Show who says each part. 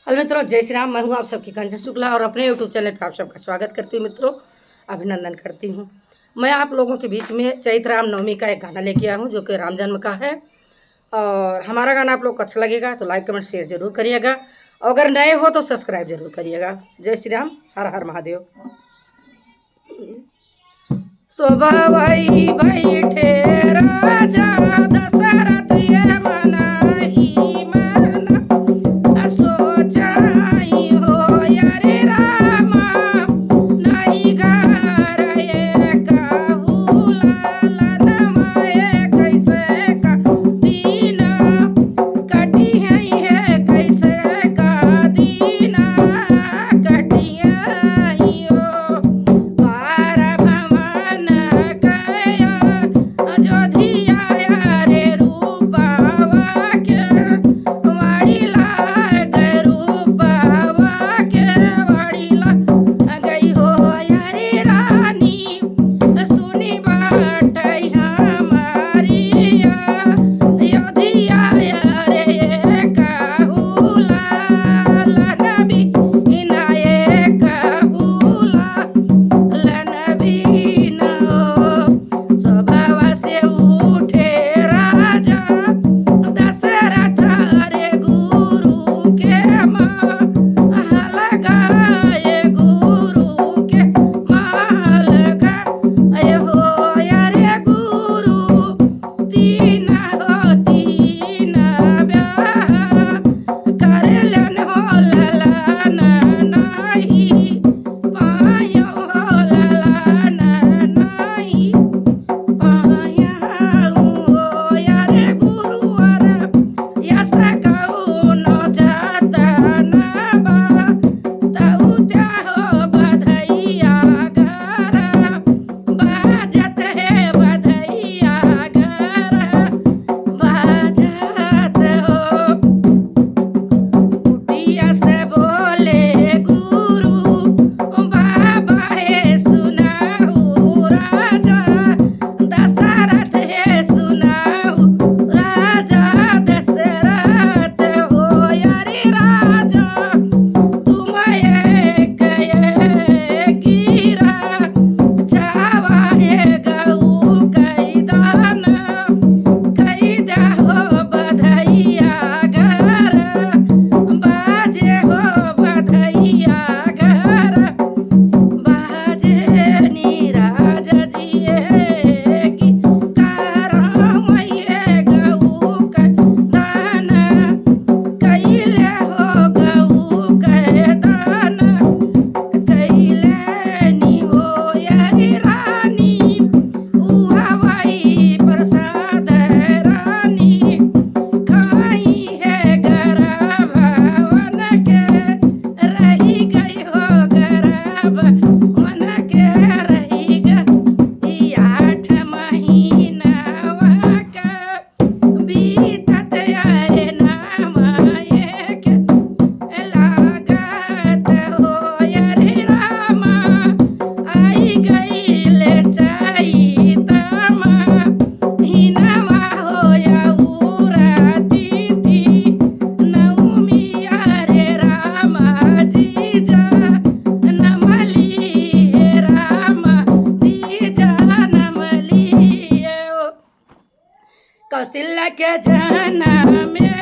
Speaker 1: Hello मित्रों, जय श्री राम। मैं हूं आप सबकी कंचन शुक्ला और अपने यूट्यूब चैनल पर आप सबका स्वागत करती हूं। मित्रों, अभिनंदन करती हूं। मैं आप लोगों के बीच में चैत्र राम नवमी का एक गाना लेके आया हूं जो कि राम जन्म का है। और हमारा गाना आप लोग को अच्छा लगेगा तो लाइक कमेंट शेयर जरूर करिएगा। अगर नए हो तो सब्सक्राइब जरूर करिएगा। जय श्री राम, हर हर महादेव। शोभा बैठे राजा दशरथ ये मनाही मना सोचाई हो यारे रामा नहीं घर ये कहू लालन माए कैसे का दीन कटी है कैसे का दीन कटी हो पार भवन कया अयोध्या रे रूपावा के वाड़ीला रूपावा के वाड़ीला गई हो यारे रानी सुनी बाट हमारी अयोध्या रे कहूला नबी इनाये कहूला लनबी न स्वभाव से उठे राजा दशरथ रे गुरु के महल गाए गुरु के महल गाए हो यारे गुरु तीन ब्याह कर लन हो ललन नहीं पायो हो ललन नहीं पाया हो यारे गुरुवर यस कहू न जतन तऊ त्या हो बधैया घर बाजत है बधैया घर बाजत हो कुटिया से बोले गुरु बाबा है सुनाऊ राजा दशरथ है सुनाऊ राजा दशरथ हो यारे राजा तुम एक गिरा जावा है गऊ कैदान कैदा हो बधैया घर बाजे हो बधैया घर बाजे नीराज जिए की कारमैये गऊ कैदान कैले हो गऊ कैदान कैले नी हो यारी रानी उहावाई प्रसाद रानी खाई है गरा भवन के रही गई हो गरा भवन के रही गई 8 महीना का बीतत आए नाम एक लागत हो यारे रामा आई गई ले चाई तमा हिनवा हो या उरा दीदी नवमी रे रामा जीजा नमली रामा जीजा नमली कौशल्या के जन्म में